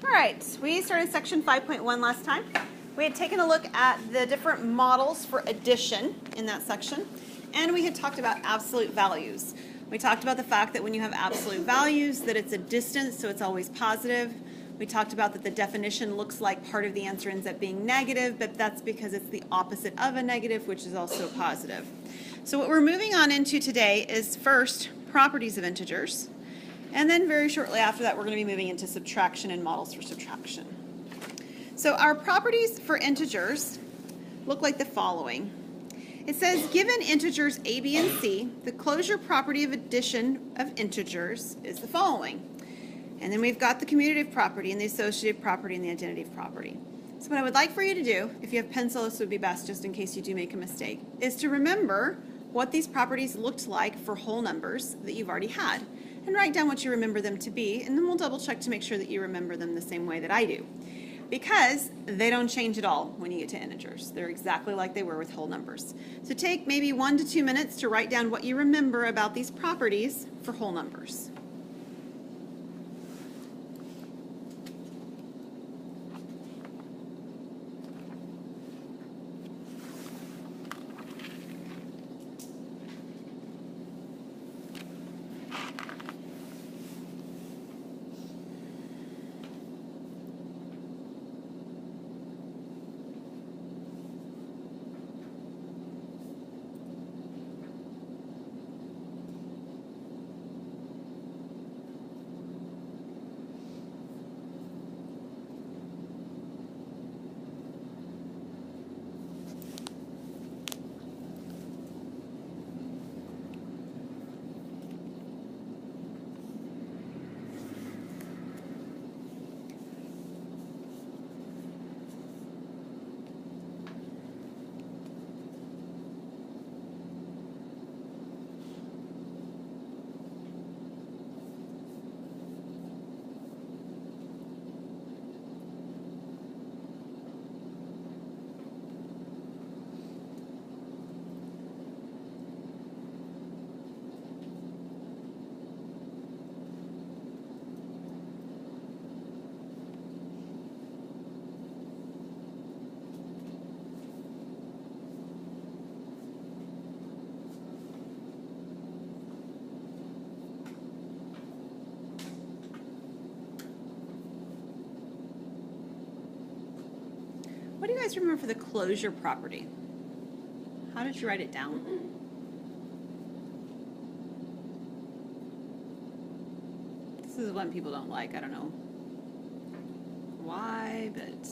All right, we started section 5.1 last time. We had taken a look at the different models for addition in that section, and we had talked about absolute values. We talked about the fact that when you have absolute values, that it's a distance, so it's always positive. We talked about that the definition looks like part of the answer ends up being negative, but that's because it's the opposite of a negative, which is also positive. So what we're moving on into today is first properties of integers. And then very shortly after that, we're going to be moving into subtraction and models for subtraction. So our properties for integers look like the following. It says, given integers a, b, and c, the closure property of addition of integers is the following. And then we've got the commutative property and the associative property and the identity property. So what I would like for you to do, if you have pencil, this would be best just in case you do make a mistake, is to remember what these properties looked like for whole numbers that you've already had. And write down what you remember them to be, and then we'll double check to make sure that you remember them the same way that I do. Because they don't change at all when you get to integers. They're exactly like they were with whole numbers. So take maybe 1 to 2 minutes to write down what you remember about these properties for whole numbers. What do you guys remember for the closure property? How did you write it down? This is one people don't like. I don't know why, but...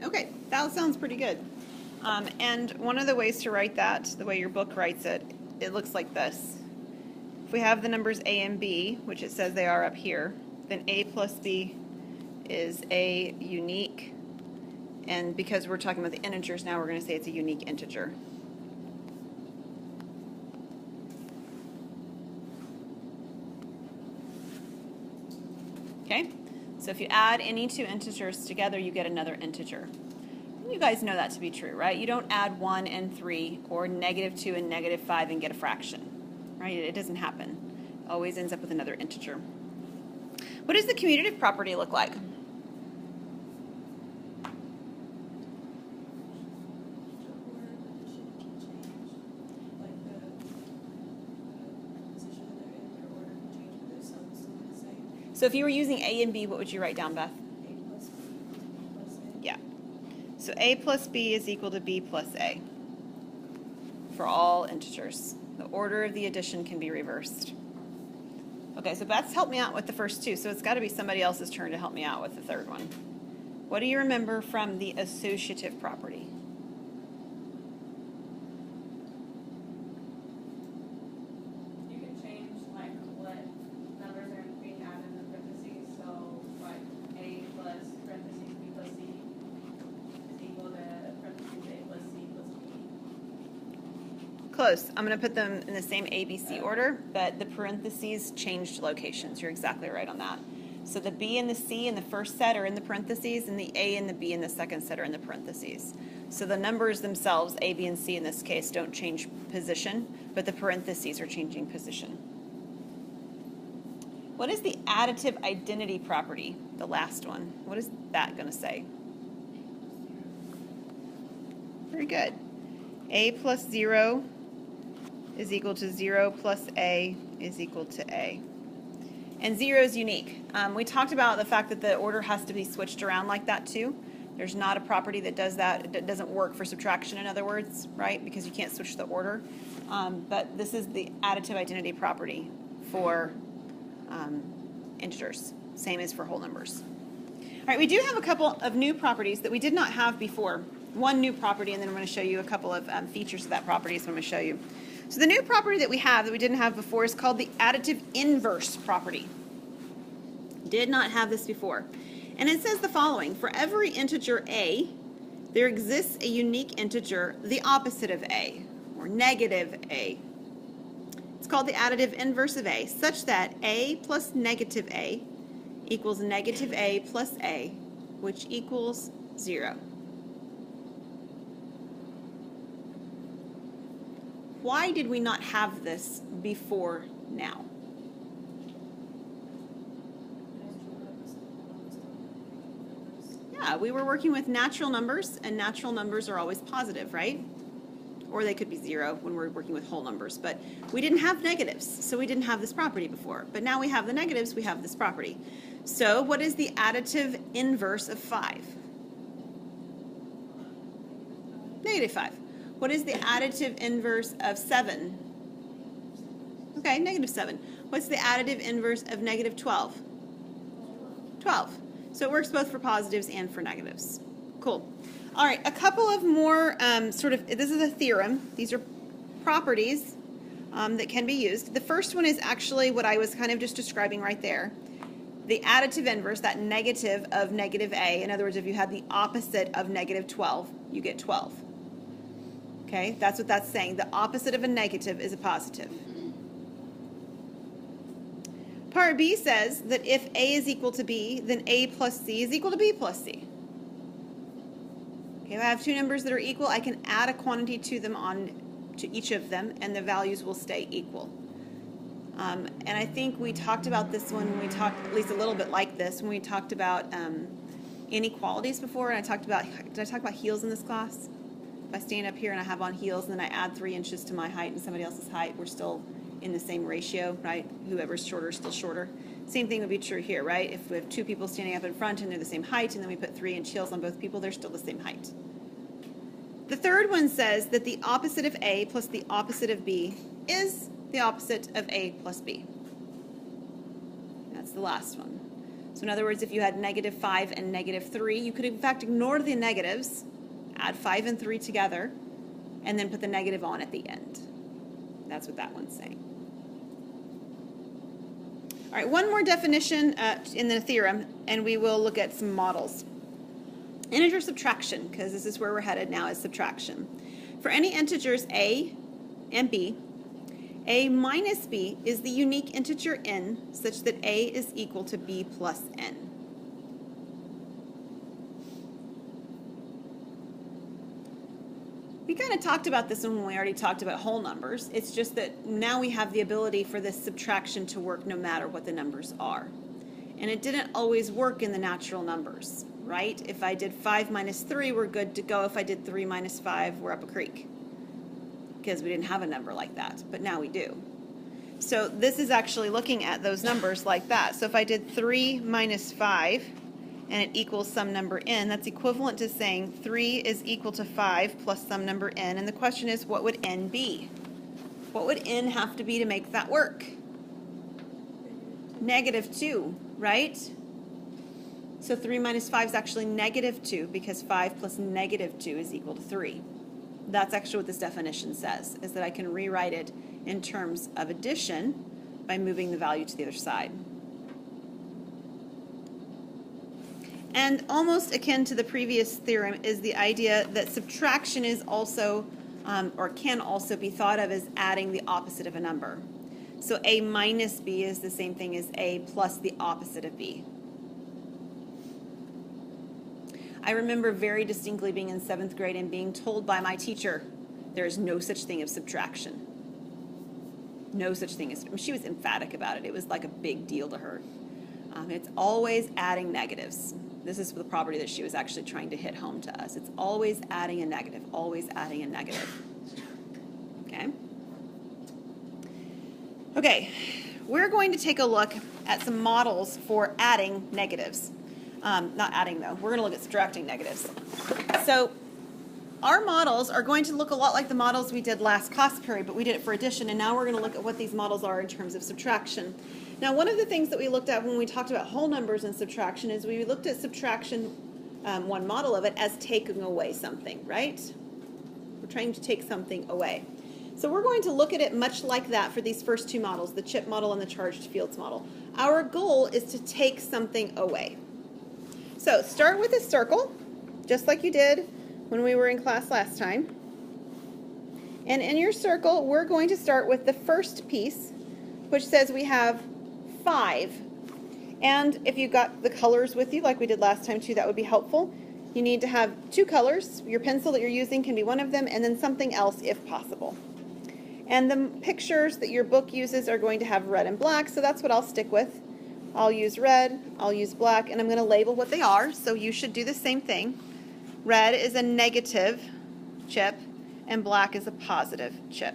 Okay, that sounds pretty good. And one of the ways to write that, the way your book writes it, it looks like this. If we have the numbers a and b, which it says they are up here, then a plus b is a unique, and because we're talking about the integers now, we're going to say it's a unique integer. Okay, so if you add any two integers together, you get another integer. You guys know that to be true, right? You don't add 1 and 3 or -2 and -5 and get a fraction, right? It doesn't happen. It always ends up with another integer. What does the commutative property look like? So if you were using a and b, what would you write down, Beth? Yeah. So a plus b is equal to b plus a for all integers. The order of the addition can be reversed. Okay, so Beth's helped me out with the first two, so it's got to be somebody else's turn to help me out with the third one. What do you remember from the associative property? You can change like what numbers are being added in the parentheses, so like a plus parentheses b plus c is equal to parentheses a plus c plus b. Close. I'm going to put them in the same A, B, C order, but the parentheses changed locations. You're exactly right on that. So the B and the C in the first set are in the parentheses, and the A and the B in the second set are in the parentheses. So the numbers themselves, A, B, and C in this case, don't change position, but the parentheses are changing position. What is the additive identity property? The last one. What is that going to say? Very good. A plus 0 is equal to 0 plus A is equal to A. And 0 is unique. We talked about the fact that the order has to be switched around like that too. There's not a property that does that. It doesn't work for subtraction, in other words, right? Because you can't switch the order. But this is the additive identity property for integers. Same as for whole numbers. All right, we do have a couple of new properties that we did not have before. One new property, and then I'm going to show you a couple of features of that property, so I'm going to show you. So the new property that we have that we didn't have before is called the additive inverse property. Did not have this before. And it says the following: for every integer a, there exists a unique integer, the opposite of a, or negative a. It's called the additive inverse of a, such that a plus negative a equals negative a plus a, which equals 0. Why did we not have this before now? Yeah, we were working with natural numbers, and natural numbers are always positive, right? Or they could be 0 when we're working with whole numbers, but we didn't have negatives, so we didn't have this property before. But now we have the negatives, we have this property. So what is the additive inverse of 5? Negative 5. What is the additive inverse of 7? Okay, negative 7. What's the additive inverse of negative 12? 12. So it works both for positives and for negatives. Cool. All right, a couple of more this is a theorem. These are properties that can be used. The first one is actually what I was kind of just describing right there. The additive inverse, that negative of negative a. In other words, if you had the opposite of negative 12, you get 12. Okay, that's what that's saying. The opposite of a negative is a positive. Part B says that if A is equal to B, then A plus C is equal to B plus C. Okay, if I have two numbers that are equal, I can add a quantity to them to each of them, and the values will stay equal. And I think we talked about this when we talked, at least a little bit like this, when we talked about inequalities before, and did I talk about heels in this class? If I stand up here and I have on heels and then I add 3 inches to my height and somebody else's height, we're still in the same ratio, right? Whoever's shorter is still shorter. Same thing would be true here, right? If we have 2 people standing up in front and they're the same height, and then we put 3-inch heels on both people, they're still the same height. The third one says that the opposite of A plus the opposite of B is the opposite of A plus B. That's the last one. So in other words, if you had negative 5 and negative 3, you could in fact ignore the negatives, add 5 and 3 together, and then put the negative on at the end. That's what that one's saying. All right, one more definition in the theorem, and we will look at some models. Integer subtraction, because this is where we're headed now, is subtraction. For any integers a and b, a minus b is the unique integer n such that a is equal to b plus n. We kind of talked about this when we already talked about whole numbers. It's just that now we have the ability for this subtraction to work no matter what the numbers are. And it didn't always work in the natural numbers, right? If I did 5 minus 3, we're good to go. If I did 3 minus 5, we're up a creek, because we didn't have a number like that, but now we do. So this is actually looking at those numbers like that. So if I did 3 minus 5, and it equals some number n, that's equivalent to saying 3 is equal to 5 plus some number n, and the question is, what would n be? What would n have to be to make that work? Negative 2, right? So 3 minus 5 is actually negative 2, because 5 plus negative 2 is equal to 3. That's actually what this definition says, is that I can rewrite it in terms of addition by moving the value to the other side. And almost akin to the previous theorem is the idea that subtraction is also, or can also be thought of as adding the opposite of a number. So a minus b is the same thing as a plus the opposite of b. I remember very distinctly being in 7th grade and being told by my teacher, there is no such thing as subtraction. No such thing as, she was emphatic about it. It was like a big deal to her. It's always adding negatives. This is the property that she was actually trying to hit home to us. It's always adding a negative, always adding a negative. Okay? Okay, we're going to take a look at some models for adding negatives. Not adding though, we're going to look at subtracting negatives. So our models are going to look a lot like the models we did last class period, but we did it for addition, and now we're going to look at what these models are in terms of subtraction. Now, one of the things that we looked at when we talked about whole numbers and subtraction is we looked at subtraction, one model of it, as taking away something, right? We're trying to take something away. So we're going to look at it much like that for these first two models, the chip model and the charged fields model. Our goal is to take something away. So start with a circle, just like you did when we were in class last time. And in your circle, we're going to start with the first piece, which says we have 5. And if you've got the colors with you, like we did last time too, that would be helpful. You need to have 2 colors. Your pencil that you're using can be one of them, and then something else if possible. And the pictures that your book uses are going to have red and black, so that's what I'll stick with. I'll use red, I'll use black, and I'm going to label what they are, so you should do the same thing. Red is a negative chip, and black is a positive chip.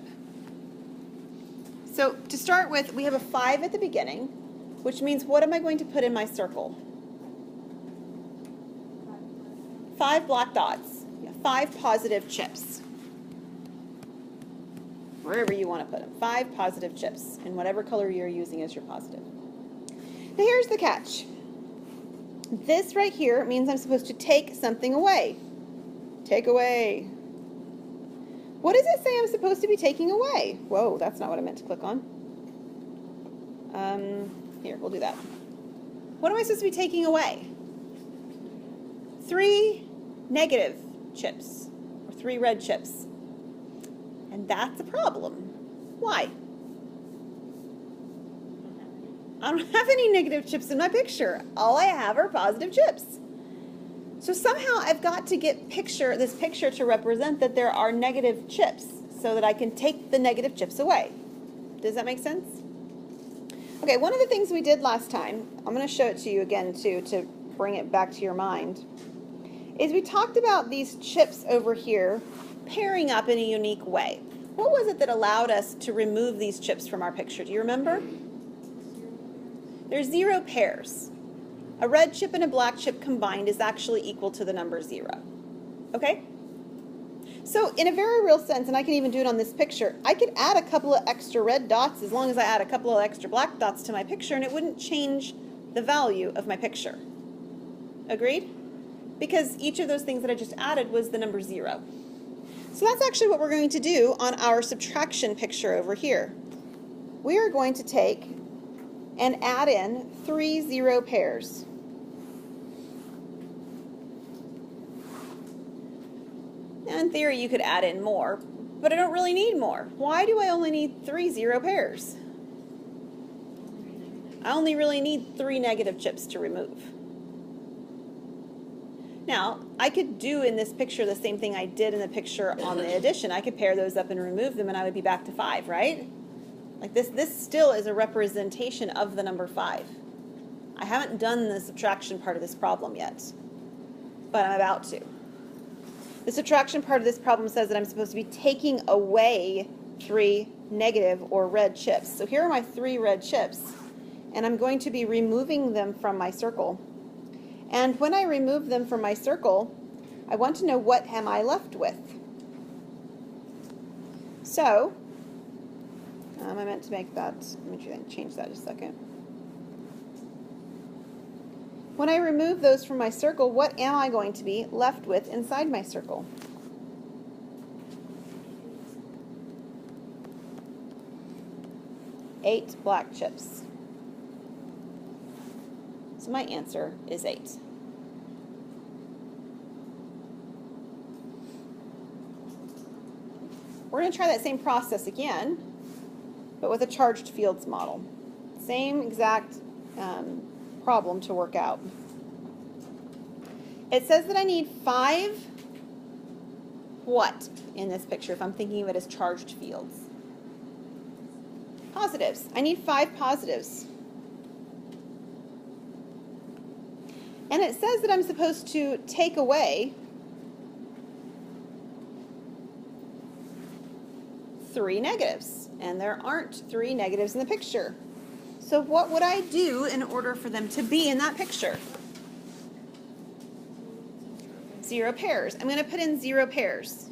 So to start with, we have a 5 at the beginning, which means what am I going to put in my circle? 5 black dots. Yeah, 5 positive chips. Wherever you want to put them. 5 positive chips in whatever color you're using as your positive. Now here's the catch. This right here means I'm supposed to take something away. Take away. What does it say I'm supposed to be taking away? Whoa, that's not what I meant to click on. Here, we'll do that. What am I supposed to be taking away? 3 negative chips, or 3 red chips. And that's a problem. Why? I don't have any negative chips in my picture. All I have are positive chips. So somehow I've got to get this picture to represent that there are negative chips so that I can take the negative chips away. Does that make sense? Okay, one of the things we did last time, I'm going to show it to you again too to bring it back to your mind, is we talked about these chips over here pairing up in a unique way. What was it that allowed us to remove these chips from our picture? Do you remember? There's 0 pairs. A red chip and a black chip combined is actually equal to the number 0. Okay? So in a very real sense, and I can even do it on this picture, I could add a couple of extra red dots as long as I add a couple of extra black dots to my picture, and it wouldn't change the value of my picture. Agreed? Because each of those things that I just added was the number 0. So that's actually what we're going to do on our subtraction picture over here. We are going to take and add in 3 0 pairs. Now in theory you could add in more, but I don't really need more. Why do I only need 3 0 pairs? I only really need 3 negative chips to remove. Now, I could do in this picture the same thing I did in the picture on the addition. I could pair those up and remove them and I would be back to 5, right? Like this still is a representation of the number 5. I haven't done the subtraction part of this problem yet, but I'm about to. The subtraction part of this problem says that I'm supposed to be taking away 3 negative or red chips. So here are my 3 red chips, and I'm going to be removing them from my circle. And when I remove them from my circle, I want to know what am I left with. So, I meant to make that, let me change that just a second. When I remove those from my circle, what am I going to be left with inside my circle? Eight black chips. So my answer is 8. We're going to try that same process again, but with a charged fields model. Same exact problem to work out. It says that I need 5 what in this picture if I'm thinking of it as charged fields? Positives. I need 5 positives. And it says that I'm supposed to take away 3 negatives. And there aren't 3 negatives in the picture. So what would I do in order for them to be in that picture? 0 pairs. I'm going to put in 0 pairs.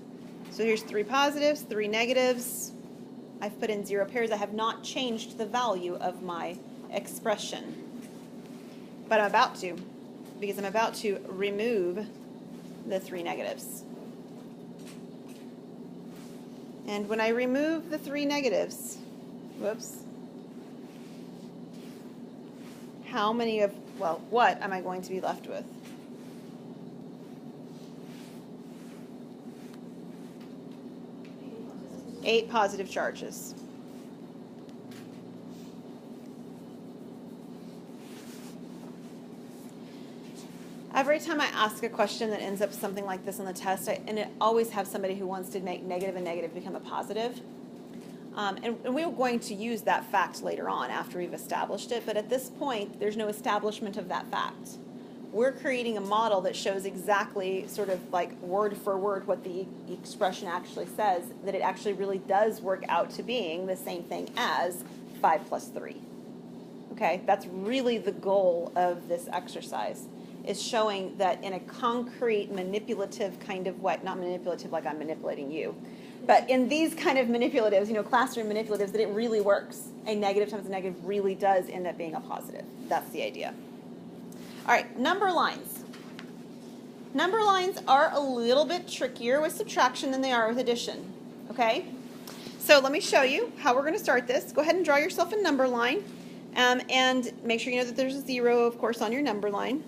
So here's 3 positives, 3 negatives. I've put in 0 pairs. I have not changed the value of my expression. But I'm about to, because I'm about to remove the 3 negatives. And when I remove the 3 negatives, whoops, how many of, well, what am I going to be left with? 8 positive charges. Every time I ask a question that ends up something like this on the test, and it always have somebody who wants to make negative and negative become a positive. And we're going to use that fact later on after we've established it, but at this point, there's no establishment of that fact. We're creating a model that shows exactly sort of like word for word what the expression actually says, that it actually really does work out to being the same thing as 5 plus 3. Okay, that's really the goal of this exercise, is showing that in a concrete, manipulative kind of way, not manipulative like I'm manipulating you, but in these kind of manipulatives, you know, classroom manipulatives, that it really works. A negative times a negative really does end up being a positive. That's the idea. All right, number lines. Number lines are a little bit trickier with subtraction than they are with addition, okay? So let me show you how we're going to start this. Go ahead and draw yourself a number line, and make sure you know that there's a 0, of course, on your number line.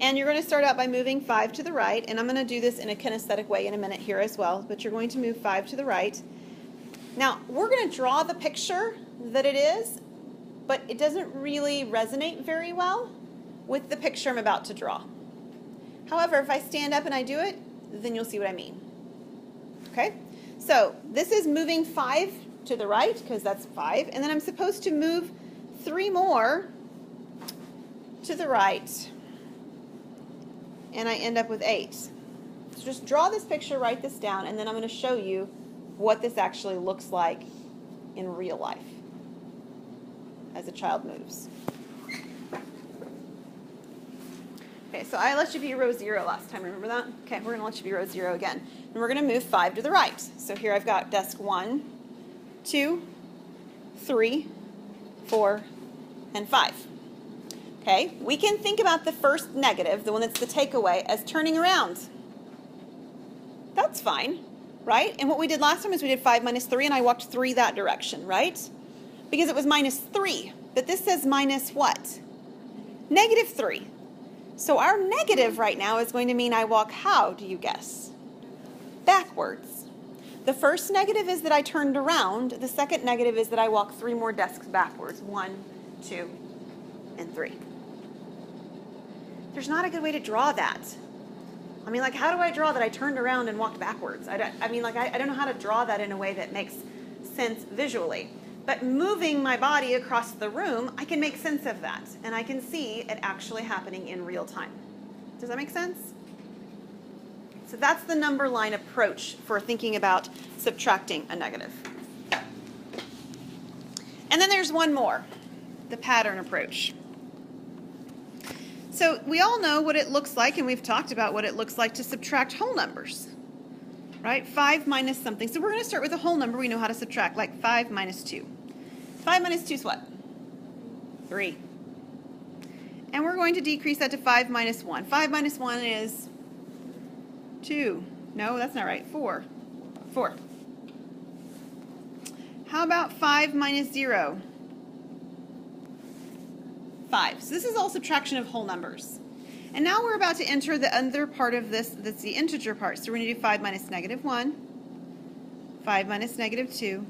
And you're going to start out by moving 5 to the right, and I'm going to do this in a kinesthetic way in a minute here as well, but you're going to move 5 to the right. Now, we're going to draw the picture that it is, but it doesn't really resonate very well with the picture I'm about to draw. However, if I stand up and I do it, then you'll see what I mean. Okay? So this is moving 5 to the right, because that's 5, and then I'm supposed to move 3 more to the right, and I end up with 8. So just draw this picture, write this down, and then I'm going to show you what this actually looks like in real life as a child moves. Okay, so I let you be row 0 last time, remember that? Okay, we're going to let you be row 0 again. And we're going to move 5 to the right. So here I've got desk 1, 2, 3, 4, and 5. Okay, we can think about the first negative, the one that's the takeaway, as turning around. That's fine, right? And what we did last time is we did 5 minus 3, and I walked 3 that direction, right? Because it was minus 3. But this says minus what? Negative 3. So our negative right now is going to mean I walk how, do you guess? Backwards. The first negative is that I turned around. The second negative is that I walk 3 more desks backwards. 1, 2, and 3. There's not a good way to draw that. I mean, like, how do I draw that I turned around and walked backwards? I don't know how to draw that in a way that makes sense visually. But moving my body across the room, I can make sense of that. And I can see it actually happening in real time. Does that make sense? So that's the number line approach for thinking about subtracting a negative. And then there's one more, the pattern approach. So we all know what it looks like, and we've talked about what it looks like to subtract whole numbers, right? 5 minus something. So we're going to start with a whole number we know how to subtract, like 5 minus 2. 5 minus 2 is what? 3. And we're going to decrease that to 5 minus 1. 5 minus 1 is 2. No, that's not right. 4. 4. How about 5 minus 0? 5. So this is all subtraction of whole numbers. And now we're about to enter the other part of this, that's the integer part. So we're going to do 5 minus negative 1, 5 minus negative 2,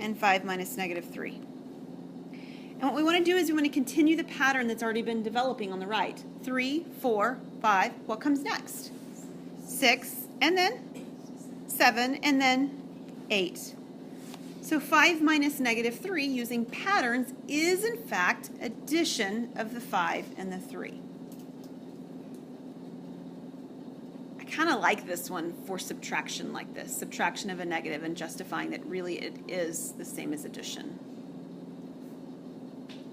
and 5 minus negative 3. And what we want to do is we want to continue the pattern that's already been developing on the right. 3, 4, 5. What comes next? 6, and then 7, and then 8. So 5 minus negative 3 using patterns is in fact addition of the 5 and the 3. I kind of like this one for subtraction like this, subtraction of a negative and justifying that really it is the same as addition.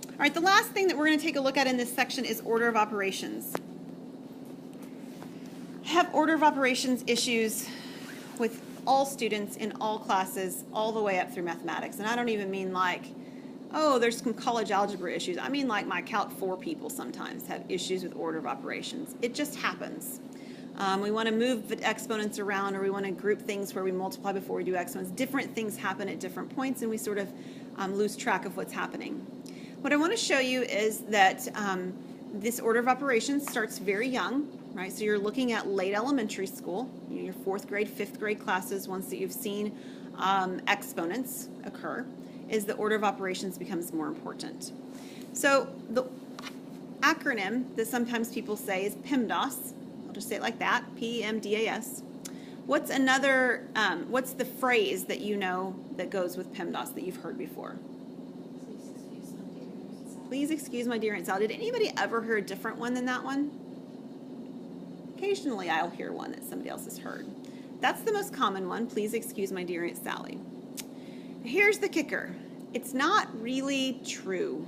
All right, the last thing that we're going to take a look at in this section is order of operations. I have order of operations issues with all students in all classes all the way up through mathematics. And I don't even mean like, oh, there's some college algebra issues. I mean like my Calc 4 people sometimes have issues with order of operations. It just happens. We want to move the exponents around, or we want to group things where we multiply before we do exponents. Different things happen at different points, and we sort of lose track of what's happening. What I want to show you is that this order of operations starts very young, right? So you're looking at late elementary school, your 4th grade, 5th grade classes, once that you've seen exponents occur, is the order of operations becomes more important. So the acronym that sometimes people say is PEMDAS. I'll just say it like that, PEMDAS. What's another, what's the phrase that you know that goes with PEMDAS that you've heard before? Please excuse my dear Aunt Sally. Did anybody ever hear a different one than that one? Occasionally I'll hear one that somebody else has heard. That's the most common one. Please excuse my dear Aunt Sally. Here's the kicker. It's not really true.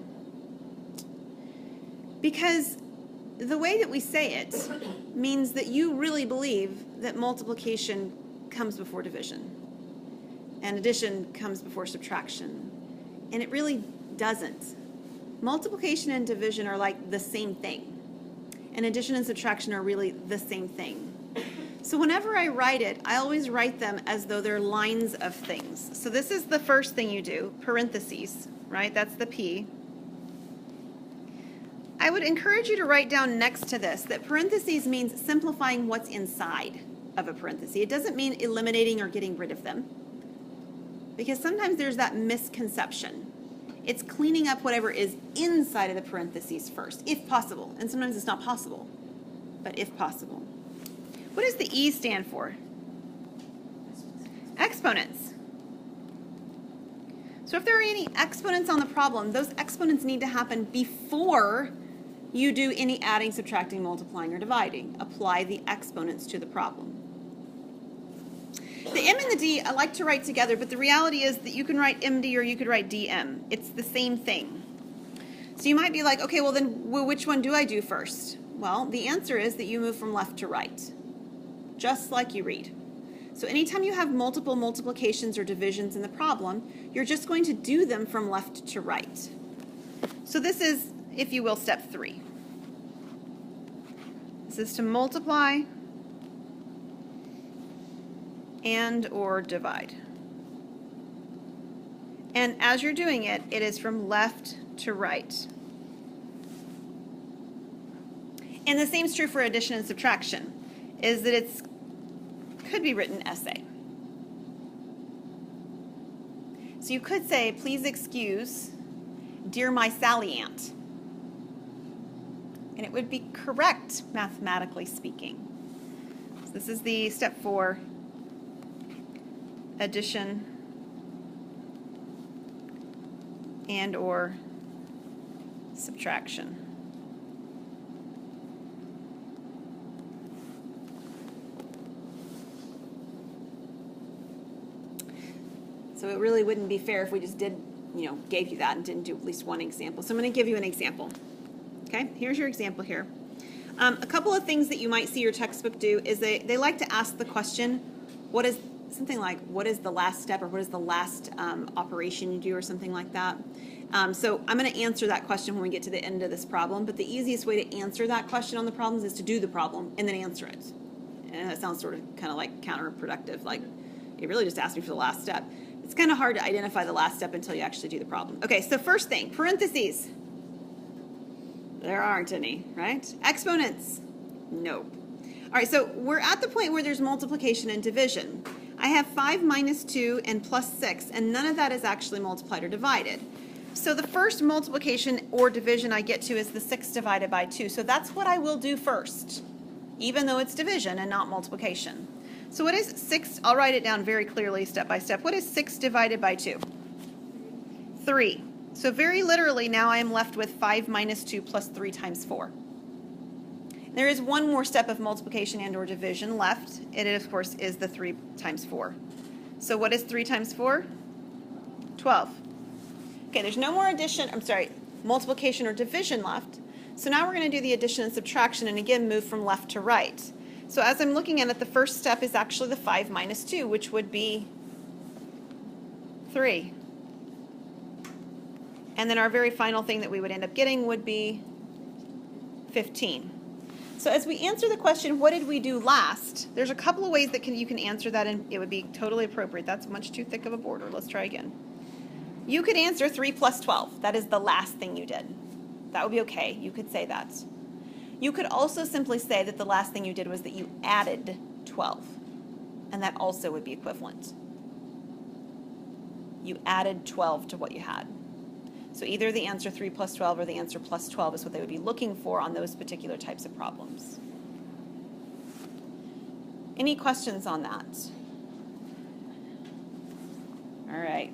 Because the way that we say it means that you really believe that multiplication comes before division and addition comes before subtraction. And it really doesn't. Multiplication and division are like the same thing. And addition and subtraction are really the same thing. So whenever I write it, I always write them as though they're lines of things. So this is the first thing you do, parentheses, right? That's the P. I would encourage you to write down next to this that parentheses means simplifying what's inside of a parenthesis. It doesn't mean eliminating or getting rid of them. Because sometimes there's that misconception. It's cleaning up whatever is inside of the parentheses first, if possible. And sometimes it's not possible, but if possible. What does the E stand for? Exponents. So if there are any exponents on the problem, those exponents need to happen before you do any adding, subtracting, multiplying, or dividing. Apply the exponents to the problem. The M and the D I like to write together, but the reality is that you can write MD or you could write DM. It's the same thing. So you might be like, okay, well then which one do I do first? Well, the answer is that you move from left to right, just like you read. So anytime you have multiple multiplications or divisions in the problem, you're just going to do them from left to right. So this is, if you will, step 3. This is to multiply and or divide. And as you're doing it, it is from left to right. And the same is true for addition and subtraction, is that it's could be written essay. So you could say, please excuse, dear my Sally Aunt. And it would be correct, mathematically speaking. So this is the step 4, addition and or subtraction. So it really wouldn't be fair if we just did, gave you that and didn't do at least one example. So I'm going to give you an example. Okay, here's your example here. A couple of things that you might see your textbook do is they like to ask the question, what is something like, what is the last step, or what is the last operation you do, or something like that. So I'm going to answer that question when we get to the end of this problem, but the easiest way to answer that question on the problems is to do the problem and then answer it. And that sounds sort of kind of like counterproductive, like it really just asked me for the last step. It's kind of hard to identify the last step until you actually do the problem. Okay, so first thing, parentheses. There aren't any, right? Exponents. No. All right, so we're at the point where there's multiplication and division. I have 5 minus 2 and plus 6, and none of that is actually multiplied or divided. So the first multiplication or division I get to is the 6 divided by 2. So that's what I will do first, even though it's division and not multiplication. So what is 6? I'll write it down very clearly step by step. What is 6 divided by 2? 3. So very literally now I am left with 5 minus 2 plus 3 times 4. There is one more step of multiplication and or division left. It, of course, is the 3 times 4. So what is 3 times 4? 12. Okay, there's no more multiplication or division left. So now we're going to do the addition and subtraction and again move from left to right. So as I'm looking at it, the first step is actually the 5 minus 2, which would be 3. And then our very final thing that we would end up getting would be 15. So as we answer the question, what did we do last? There's a couple of ways that you can answer that and it would be totally appropriate. That's much too thick of a border. Let's try again. You could answer 3 plus 12. That is the last thing you did. That would be okay. You could say that. You could also simply say that the last thing you did was that you added 12. And that also would be equivalent. You added 12 to what you had. So either the answer 3 plus 12 or the answer plus 12 is what they would be looking for on those particular types of problems. Any questions on that? All right.